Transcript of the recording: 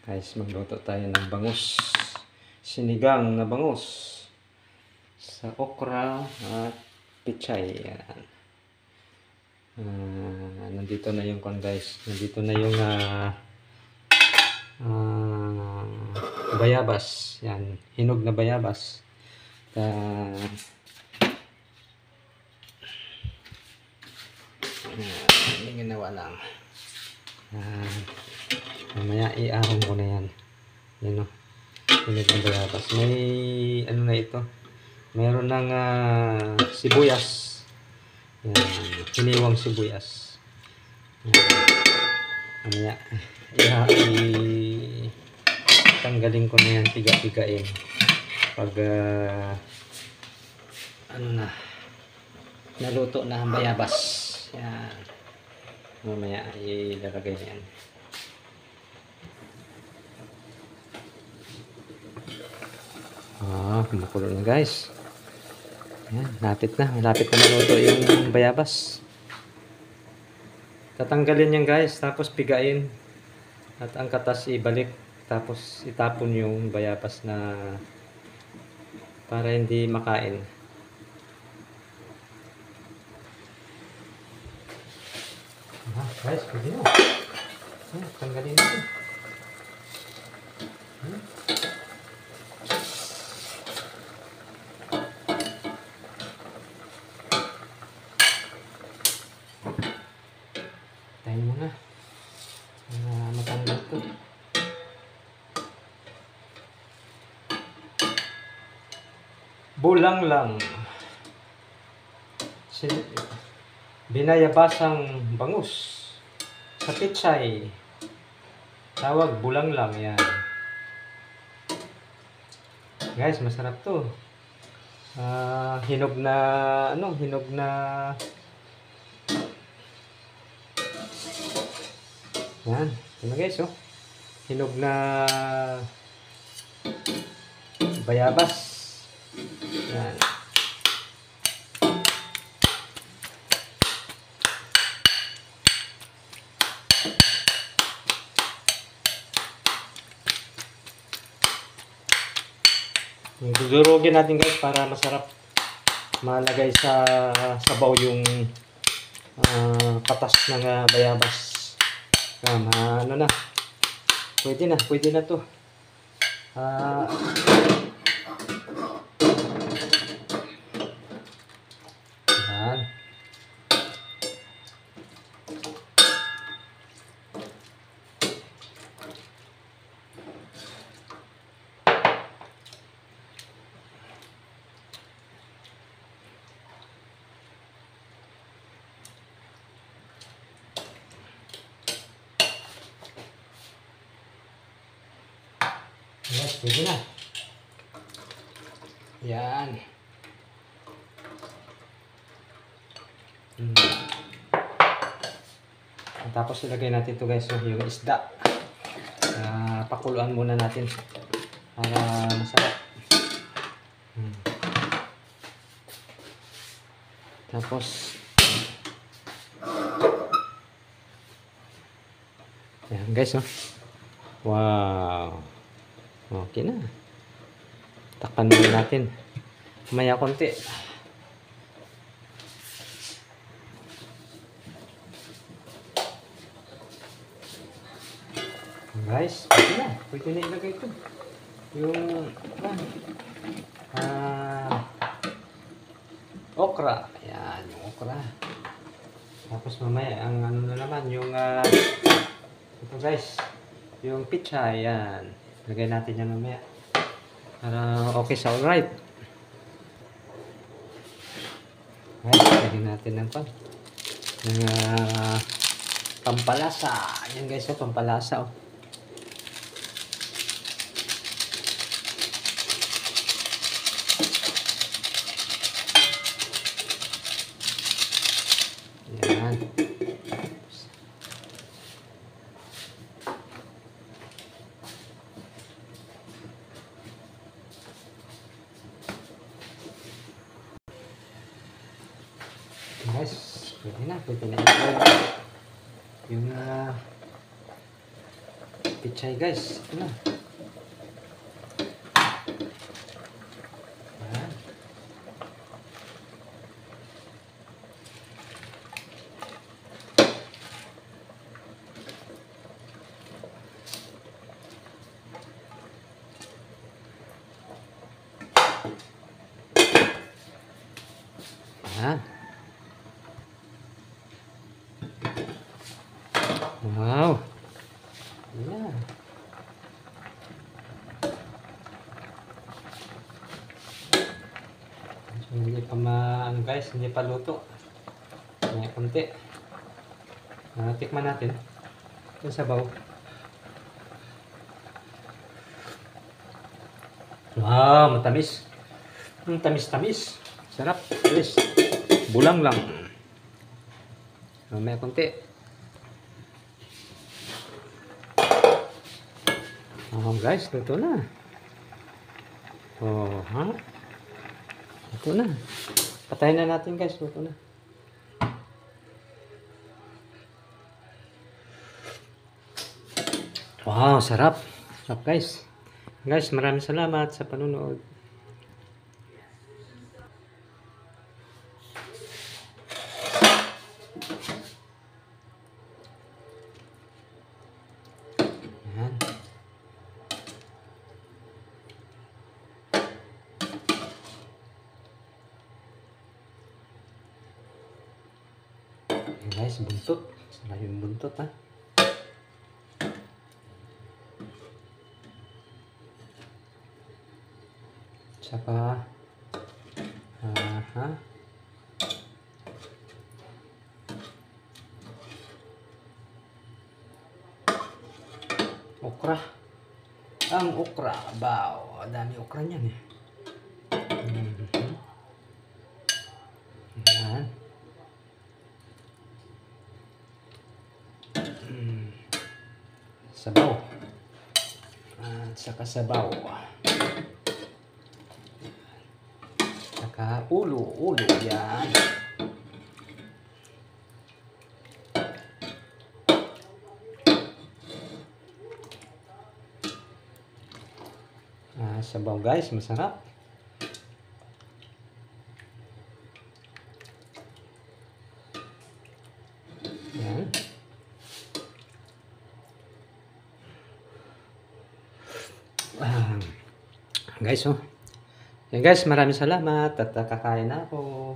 Guys, magluto tayo ng bangus. Sinigang na bangus sa okra at pichay. Yan. Nandito na yung guys. Nandito na yung bayabas. Yan, hinog na bayabas. Hindi ginawa lang. Mamaya i-ahon ko na yan. Yan o. Hinog na bayabas. May ano na ito. Meron ng sibuyas. Yan. Hiniwang sibuyas. Mamaya tanggalin ko na yan. Piga-pigain. Pag ano na naluto na ang bayabas. Yan. Mamaya ilalagay na yan. Kumukulo na guys. Yan, malapit na maluto yung bayabas. Tatanggalin yan guys, tapos pigain. At ang katas ibalik, tapos itapon yung bayabas na para hindi makain. Guys, pwede na. Tanggalin natin. Tayo muna. Matanggal to. Bulang lang. Binayabasang bangus sa pichay. Tawag bulang lang yan. Guys, masarap to. Hinog na yan. Ano guys, oh. Hinog na bayabas. Yan. Dudurugin natin guys para masarap malagay sa sabaw yung patas ng bayabas. Ano na. Pwede na to. Yan. Yes, pwede na. Yan. Tapos ilagay natin ito guys, yung isda. Pakuluan muna natin para masarap. Tapos yan guys, oh. Wow. Okay na. Takan muna natin. Maya konti. Guys, pwede na ilagay ito. Yung okra. Ayan, yung okra. Tapos mamaya, ang ano na naman, yung ito guys, yung pizza. Ayan. Lagay natin yan mamaya. Para okay sa alright. Lagyan natin ng pampalasa. Yan guys, pampalasa. Yan. Guys, pwede na yung Pichay guys. Ito na. Ayan. Ayan. Wow. Ayan. So, hindi pa ano guys, hindi pa luto. May konti. Tikman natin. Yung sabaw. Wow, matamis. Tamis-tamis. Sarap. Guys. Bulang lang. May konti. Guys, luto na. Oh, ha? Luto na. Patayin na natin guys, luto na. Wow, sarap. Sarap guys. Guys, maraming salamat sa panonood. Ayan. Ayan guys, buntot. Sarap yung buntot ha. Tsaka okra. Ang okra. Wow, dami okra niyan eh. Ayan. Sabaw. At saka sabaw. Saka ulo. Yan. Sabaw guys, masarap. Yan. Guys, oh. Yan guys, maraming salamat at kakain na ako.